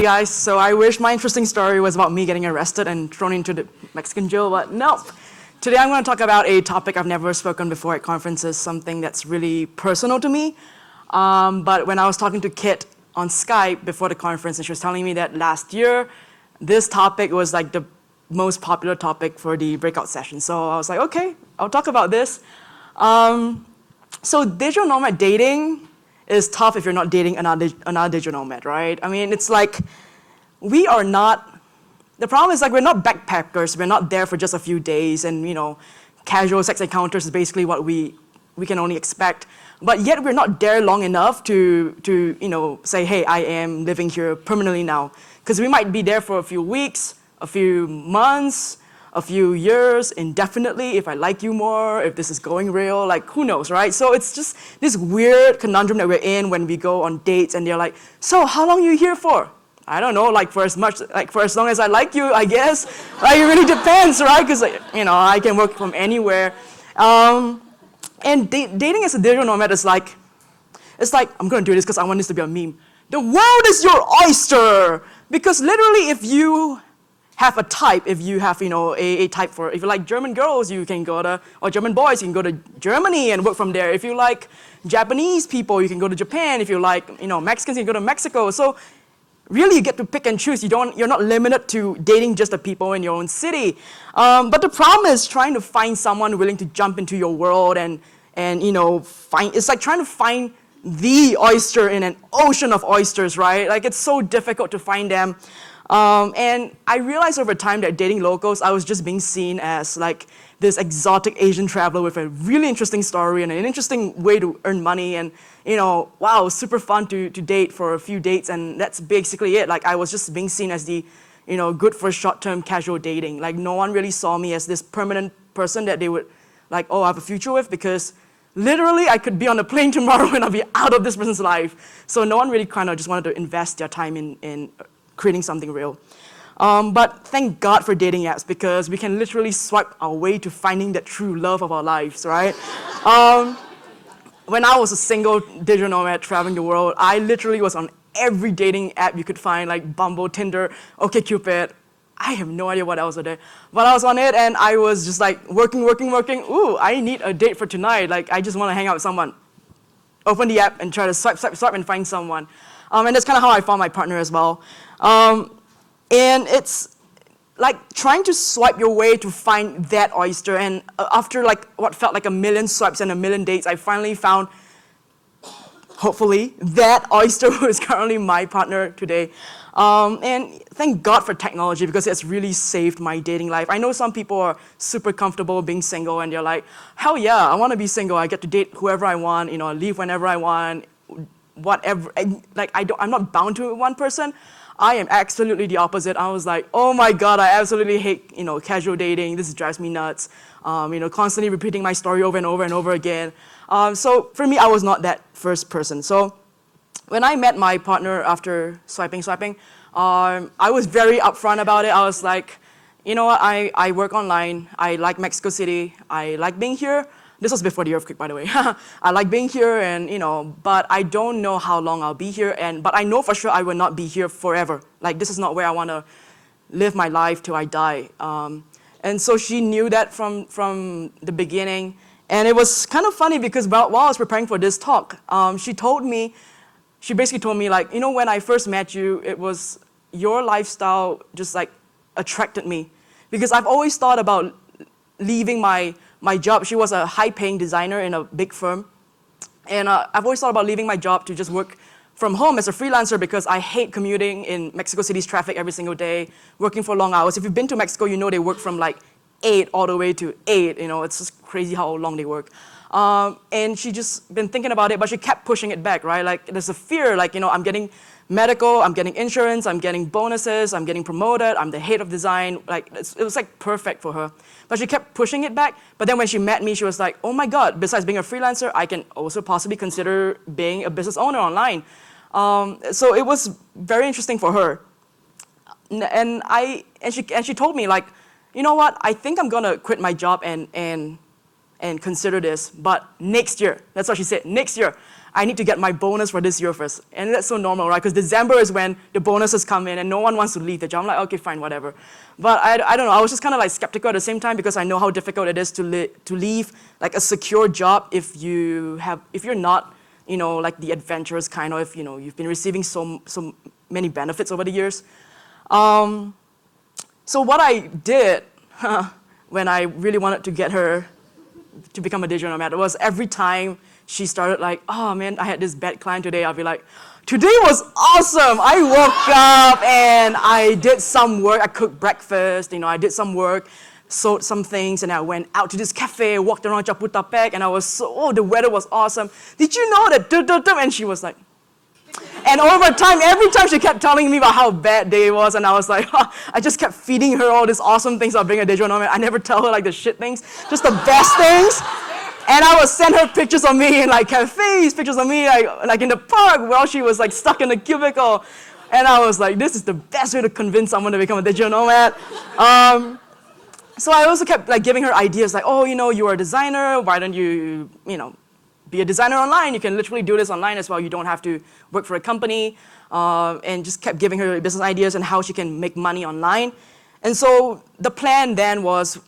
guys. So I wish my interesting story was about me getting arrested and thrown into the Mexican jail, but nope. Today I'm going to talk about a topic I've never spoken before at conferences, something that's really personal to me. But when I was talking to Kit on Skype before the conference, and she was telling me that last year, this topic was like the most popular topic for the breakout session. So I was like, okay, I'll talk about this. So digital nomad dating is tough if you're not dating another digital nomad, right? I mean, it's like we are not, the problem is like we're not backpackers. We're not there for just a few days and, casual sex encounters is basically what we can only expect. But yet we're not there long enough to say, hey, I am living here permanently now. Because we might be there for a few weeks, a few months, a few years, indefinitely, if I like you more, if this is going real, like who knows, right? So it's just this weird conundrum that we're in when we go on dates and they're like, so how long are you here for? I don't know, for as long as I like you, I guess. It really depends, right? Because I can work from anywhere. And dating as a digital nomad is like, I'm gonna do this because I want this to be a meme. The world is your oyster! Because literally if you have a type, if you have a type for, if you like German girls, you can go to, or German boys, you can go to Germany and work from there. If you like Japanese people, you can go to Japan. If you like Mexicans, you can go to Mexico. So really you get to pick and choose. You're not limited to dating just the people in your own city. But the problem is trying to find someone willing to jump into your world and it's like trying to find the oyster in an ocean of oysters, right? Like it's so difficult to find them. And I realized over time that dating locals, I was just being seen as like this exotic Asian traveler with a really interesting story and an interesting way to earn money and, wow, super fun to date for a few dates and that's basically it. Like I was just being seen as the, good for short-term casual dating. Like no one really saw me as this permanent person that they would like, oh, I have a future with because literally I could be on a plane tomorrow and I'll be out of this person's life. So no one really kind of just wanted to invest their time in creating something real. But thank God for dating apps because we can literally swipe our way to finding that true love of our lives, right? When I was a single digital nomad traveling the world, I literally was on every dating app you could find, like Bumble, Tinder, OkCupid. I have no idea what else was there. But I was on it and I was just like working. Ooh, I need a date for tonight. Like I just want to hang out with someone. Open the app and try to swipe and find someone. And that's kind of how I found my partner as well. And it's like trying to swipe your way to find that oyster. And after like what felt like a million swipes and a million dates, I finally found, hopefully, that oyster who is currently my partner today. And thank God for technology because it's really saved my dating life. I know some people are super comfortable being single and they're like, hell yeah, I want to be single. I get to date whoever I want, leave whenever I want, whatever. I'm not bound to one person. I am absolutely the opposite. I was like, oh my God, I absolutely hate, casual dating. This drives me nuts. Constantly repeating my story over and over and over again. So for me, I was not that first person. So when I met my partner after swiping, I was very upfront about it. I was like, you know what, I work online. I like Mexico City. I like being here. This was before the earthquake, by the way. I like being here and, but I don't know how long I'll be here. But I know for sure I will not be here forever. Like, this is not where I want to live my life till I die. And so she knew that from the beginning. And it was kind of funny because while I was preparing for this talk, she basically told me like, when I first met you, it was your lifestyle just like attracted me. Because I've always thought about leaving my job. She was a high-paying designer in a big firm. And I've always thought about leaving my job to just work from home as a freelancer because I hate commuting in Mexico City's traffic every single day, working for long hours. If you've been to Mexico, they work from like 8 all the way to 8. It's just crazy how long they work. And she just been thinking about it, but she kept pushing it back, right? Like there's a fear, like, I'm getting medical, I'm getting insurance, I'm getting bonuses, I'm getting promoted, I'm the head of design. Like it was like perfect for her. But she kept pushing it back. But then when she met me, she was like, oh my God, besides being a freelancer, I can also possibly consider being a business owner online. So it was very interesting for her. And she told me like, you know what, I think I'm gonna quit my job and and consider this, but next year, that's what she said, next year, I need to get my bonus for this year first. And that's so normal, right? Because December is when the bonuses come in and no one wants to leave the job. I'm like, okay, fine, whatever. But I don't know, I was just kind of like skeptical at the same time because I know how difficult it is to leave like a secure job if you're not, like the adventurous kind of, you've been receiving so many benefits over the years. So what I did when I really wanted to get her to become a digital nomad was every time she started like, oh man, I had this bad client today, I'll be like, today was awesome. I woke up and I did some work. I cooked breakfast, I did some work, sold some things, and I went out to this cafe, walked around Chapultepec, and the weather was awesome. Did you know that? And she was like, and over time, every time she kept telling me about how bad day was, and I was like, I just kept feeding her all these awesome things about being a digital nomad. I never tell her like the shit things, just the best things. And I would send her pictures of me in like cafes, pictures of me like in the park while she was like stuck in the cubicle. And I was like, this is the best way to convince someone to become a digital nomad. So I also kept like giving her ideas like, oh, you're a designer, why don't you, be a designer online? You can literally do this online as well. You don't have to work for a company. And just kept giving her business ideas and how she can make money online. And so the plan then was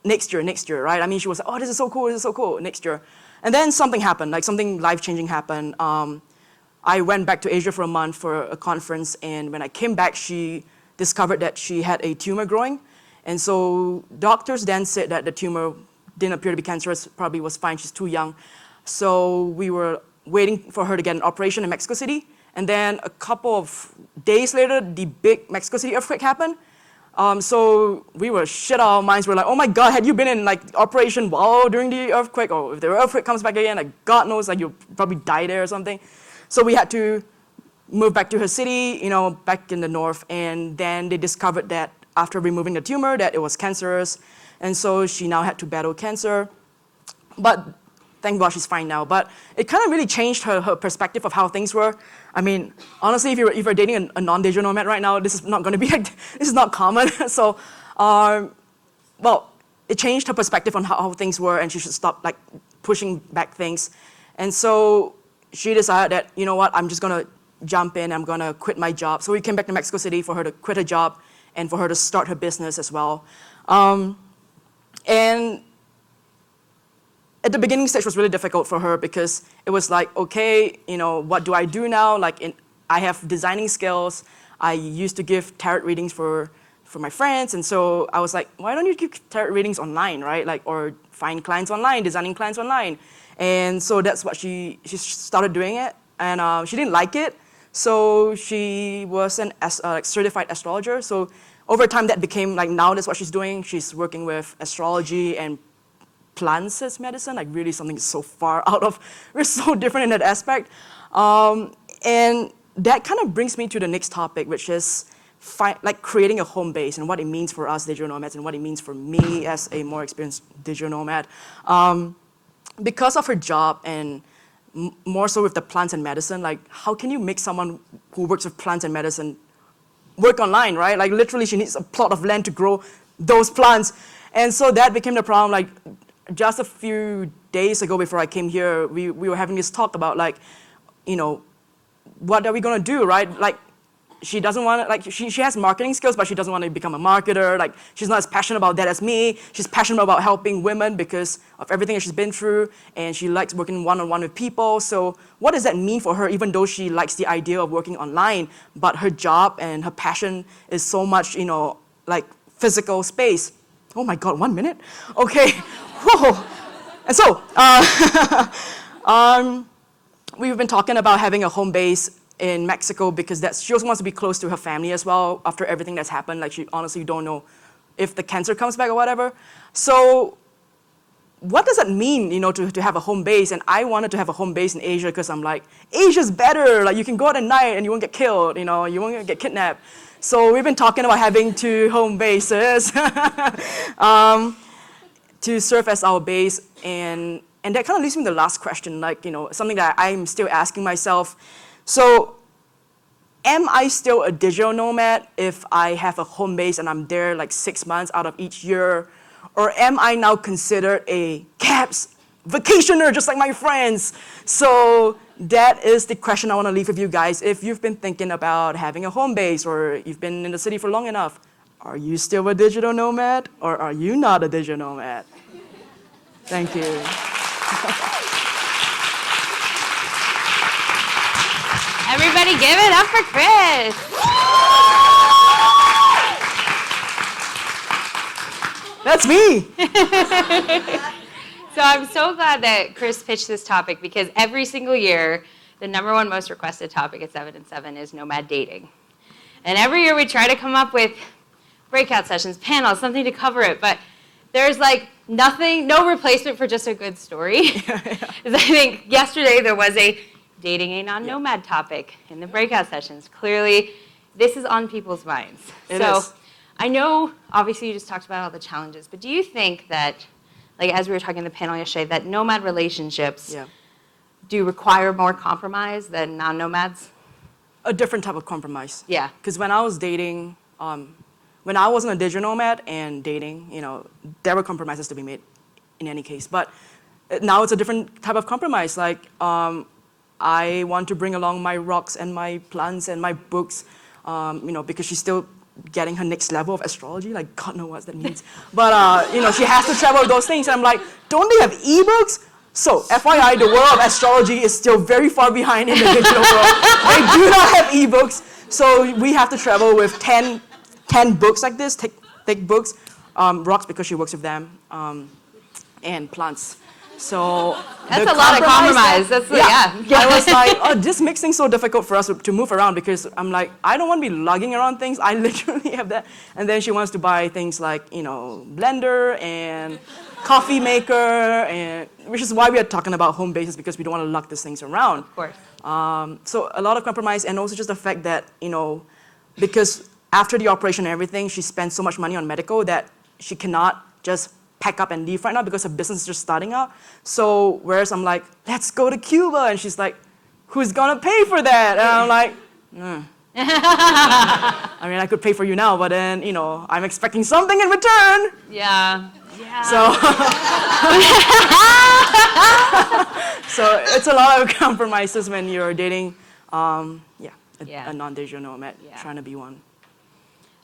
next year, right? I mean, she was like, oh, this is so cool, next year. And then something happened, like something life-changing happened. I went back to Asia for a month for a conference, and when I came back, she discovered that she had a tumor growing. And so doctors then said that the tumor didn't appear to be cancerous, probably was fine, she's too young. So we were waiting for her to get an operation in Mexico City. And then a couple of days later, the big Mexico City earthquake happened. So we were shit out of our minds. We're like, oh my God, had you been in like operation during the earthquake, or if the earthquake comes back again, like God knows, like you'll probably die there or something. So we had to move back to her city, back in the north. And then they discovered that after removing the tumor, that it was cancerous. And so she now had to battle cancer. But thank God she's fine now. But it kind of really changed her perspective of how things were. I mean, honestly, if you're dating a non-digital nomad right now, this is not going to be like, this is not common. So, it changed her perspective on how things were, and she should stop like pushing back things. And so she decided that, you know what, I'm just going to jump in, I'm going to quit my job. So we came back to Mexico City for her to quit her job and for her to start her business as well. And at the beginning stage was really difficult for her because it was like, okay, what do I do now? I have designing skills. I used to give tarot readings for my friends, and so I was like, why don't you give tarot readings online, right? Or find clients online, designing clients online. And so that's what she started doing it, and she didn't like it, so she was an certified astrologer. So over time that became now that's what she's doing. She's working with astrology and plants as medicine, really something so far out of, we're so different in that aspect. And that kind of brings me to the next topic, which is creating a home base and what it means for us digital nomads and what it means for me as a more experienced digital nomad. Because of her job and more so with the plants and medicine, how can you make someone who works with plants and medicine work online, right? Literally she needs a plot of land to grow those plants. And so that became the problem. Just a few days ago before I came here, we were having this talk about what are we gonna do, right? She doesn't want to, she has marketing skills, but she doesn't want to become a marketer. She's not as passionate about that as me. She's passionate about helping women because of everything that she's been through, and she likes working one-on-one with people. So what does that mean for her, even though she likes the idea of working online, but her job and her passion is so much, physical space. Oh my God, 1 minute? Okay. Whoa. And so, we've been talking about having a home base in Mexico because she also wants to be close to her family as well after everything that's happened. She honestly don't know if the cancer comes back or whatever. So what does that mean, to have a home base? And I wanted to have a home base in Asia because I'm like, Asia's better. You can go out at night and you won't get killed, you won't get kidnapped. So we've been talking about having 2 home bases to serve as our base. And that kind of leads me to the last question, something that I'm still asking myself. So am I still a digital nomad if I have a home base and I'm there 6 months out of each year? Or am I now considered a CAPS vacationer just like my friends? So that is the question I want to leave with you guys. If you've been thinking about having a home base or you've been in the city for long enough, are you still a digital nomad or are you not a digital nomad? Thank you. Everybody give it up for Chrys. That's me. So I'm so glad that Chrys pitched this topic because every single year, the #1 most requested topic at 7 and 7 is nomad dating. And every year we try to come up with breakout sessions, panels, something to cover it, but there's like nothing, no replacement for just a good story. I think yesterday there was a dating a non-nomad topic in the breakout sessions. Clearly, this is on people's minds. It is. I know, obviously, you just talked about all the challenges, but do you think that, like as we were talking in the panel yesterday, that nomad relationships do require more compromise than non-nomads? A different type of compromise. Yeah. Because when I was dating, when I wasn't a digital nomad and dating, there were compromises to be made in any case. But now it's a different type of compromise. Like, I want to bring along my rocks and my plants and my books, because she's still getting her next level of astrology. Like, God knows what that means. But, she has to travel with those things. And I'm like, don't they have ebooks? So, FYI, the world of astrology is still very far behind in the digital world. They do not have ebooks. So we have to travel with 10 books like this, thick books, rocks because she works with them, and plants. So that's a lot of compromise. I was like, oh, this makes things so difficult for us to move around because I'm like, I don't want to be lugging around things. I literally have that. And then she wants to buy things like, blender and coffee maker, and which is why we are talking about home bases because we don't want to lug these things around. Of course. So a lot of compromise, and also just the fact that, because after the operation and everything, she spent so much money on medical that she cannot just pack up and leave right now because her business is just starting out. So whereas I'm like, let's go to Cuba, and she's like, who's gonna pay for that? And I'm like, I mean, I could pay for you now, but then, I'm expecting something in return. Yeah. So, so it's a lot of compromises when you're dating, a non-digital nomad, trying to be one.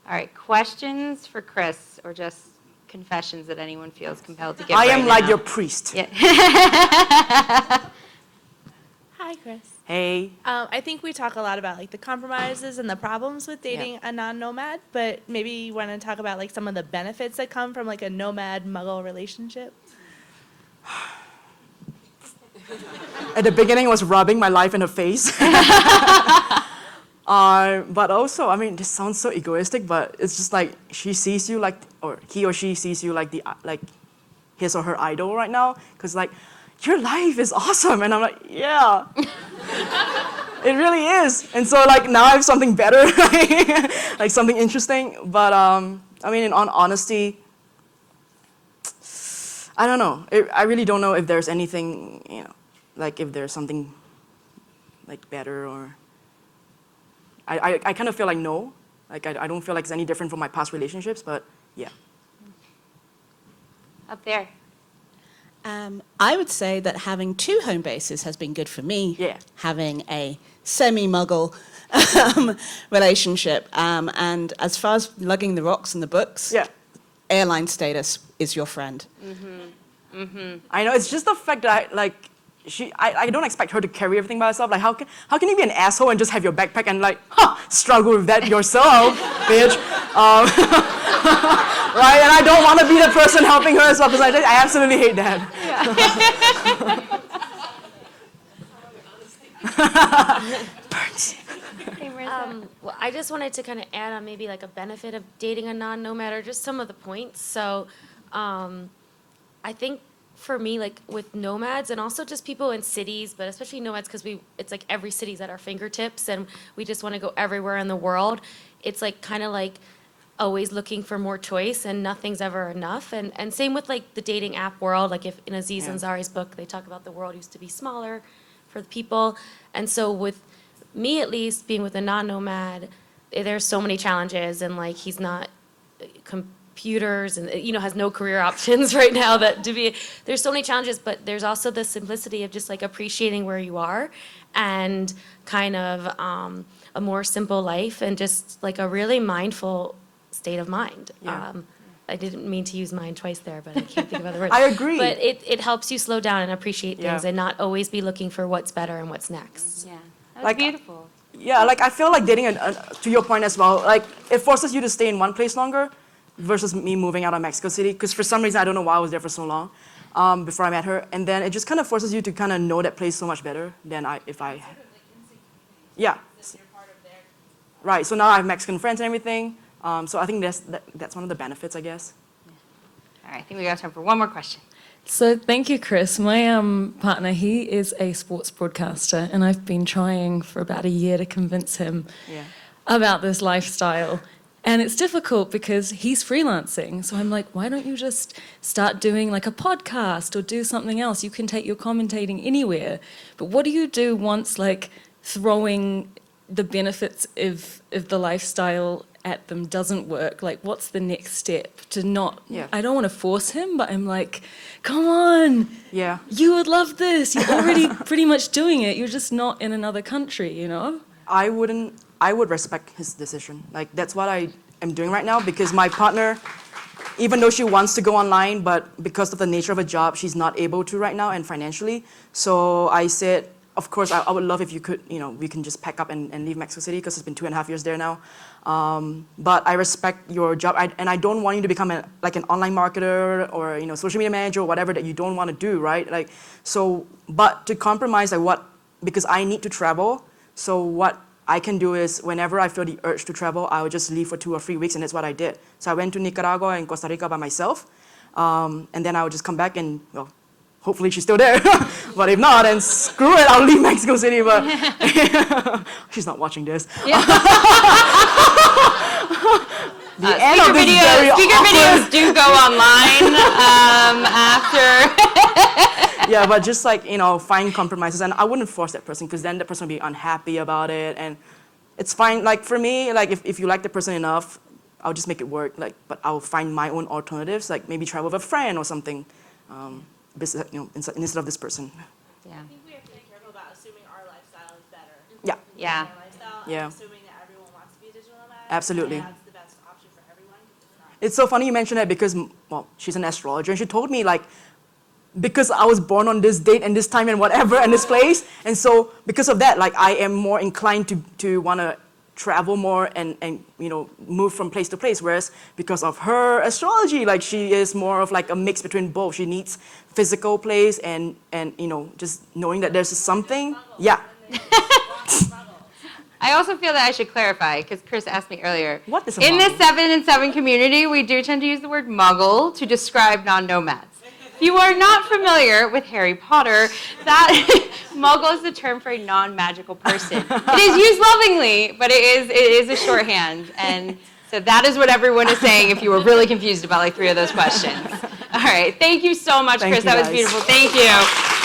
All right, questions for Chrys, or just confessions that anyone feels compelled to give I am like now? your priest. Yeah. Hi, Chrys. Hey. I think we talk a lot about the compromises and the problems with dating a non-nomad, but maybe you want to talk about some of the benefits that come from a nomad-muggle relationship. At the beginning, I was rubbing my life in her face. But also, I mean, this sounds so egoistic, but it's just like she sees you or he or she sees you like his or her idol right now, because your life is awesome, and I'm like, yeah, it really is. And so now I have something better, like something interesting. But I mean, in honesty, I don't know. I really don't know if there's anything, if there's something better or. I kind of feel like no. I don't feel like it's any different from my past relationships, but yeah. Up there. I would say that having 2 home bases has been good for me. Yeah. Having a semi-muggle relationship. And as far as lugging the rocks and the books, airline status is your friend. I know, it's just the fact that I don't expect her to carry everything by herself. How can you be an asshole and just have your backpack and struggle with that yourself, bitch? Right? And I don't want to be the person helping her as well because I absolutely hate that. Well, I just wanted to kind of add on maybe a benefit of dating a non-nomad or just some of the points. So I think for me, with nomads and also just people in cities, but especially nomads because it's every city's at our fingertips and we just want to go everywhere in the world. It's kind of always looking for more choice and nothing's ever enough. And same with the dating app world. If in Aziz Ansari's book, they talk about the world used to be smaller for the people. And so with me, at least, being with a non-nomad, there's so many challenges and he's not computers and, has no career options right now there's so many challenges, but there's also the simplicity of just like appreciating where you are and kind of a more simple life and just like a really mindful state of mind. Yeah. I didn't mean to use mind twice there, but I can't think of other words. I agree. But it helps you slow down and appreciate things Yeah. and not always be looking for what's better and what's next. Yeah, that was Like- beautiful. Yeah, like I feel like dating, to your point as well, like it forces you to stay in one place longer versus me moving out of Mexico City. Because for some reason, I don't know why I was there for so long before I met her. And then it just kind of forces you to kind of know that place so much better than if I. Yeah. Right, so now I have Mexican friends and everything. So I think that's one of the benefits, I guess. All right, I think we got time for one more question. So thank you, Chrys. My partner, he is a sports broadcaster, and I've been trying for about a year to convince him Yeah. about this lifestyle. And it's difficult because he's freelancing. So I'm like, why don't you just start doing like a podcast or do something else? You can take your commentating anywhere. But what do you do once like throwing the benefits of the lifestyle at them doesn't work? Like, what's the next step to not, Yeah. I don't want to force him, but I'm like, come on, Yeah. you would love this. You're already pretty much doing it. You're just not in another country, I would respect his decision. Like, that's what I am doing right now because my partner, even though she wants to go online, but because of the nature of a job, she's not able to right now and financially. So I said, of course, I would love if you could, we can just pack up and leave Mexico City because it's been 2.5 years there now. But I respect your job, and I don't want you to become like an online marketer or social media manager or whatever that you don't want to do, right? Like, so, but to compromise, like because I need to travel. So what I can do is whenever I feel the urge to travel, I would just leave for 2 or 3 weeks, and that's what I did. So I went to Nicaragua and Costa Rica by myself, and then I would just come back and hopefully she's still there. But if not, then screw it, I'll leave Mexico City. But she's not watching this. Yeah. The end of this very Speaker awkward- videos do go online after. Yeah, but just like, find compromises. And I wouldn't force that person because then the person would be unhappy about it. And it's fine. Like for me, like if you like the person enough, I'll just make it work. Like, but I'll find my own alternatives, like maybe travel with a friend or something, instead of this person. Yeah. I think we have to be careful about assuming our lifestyle is better. Yeah, Yeah. Their lifestyle, Yeah. and assuming that everyone wants to be a digital nomad. Absolutely. And that's the best option for everyone. 'Cause it's not. it's so funny you mentioned that because, she's an astrologer and she told me like, because I was born on this date and this time and whatever and this place, and so because of that, like I am more inclined to want to travel more and move from place to place, whereas because of her astrology, like she is more of like a mix between both. She needs physical place and just knowing that there's something. Yeah. I also feel that I should clarify, because Chrys asked me earlier. What is a In the muggle? 7 and 7 community, we do tend to use the word muggle to describe non-nomads. If you are not familiar with Harry Potter, that muggle is the term for a non-magical person. It is used lovingly, but it is a shorthand. And so that is what everyone is saying if you were really confused about like 3 of those questions. All right. Thank you so much, Thank Chrys. you, That was guys. beautiful. Thank you.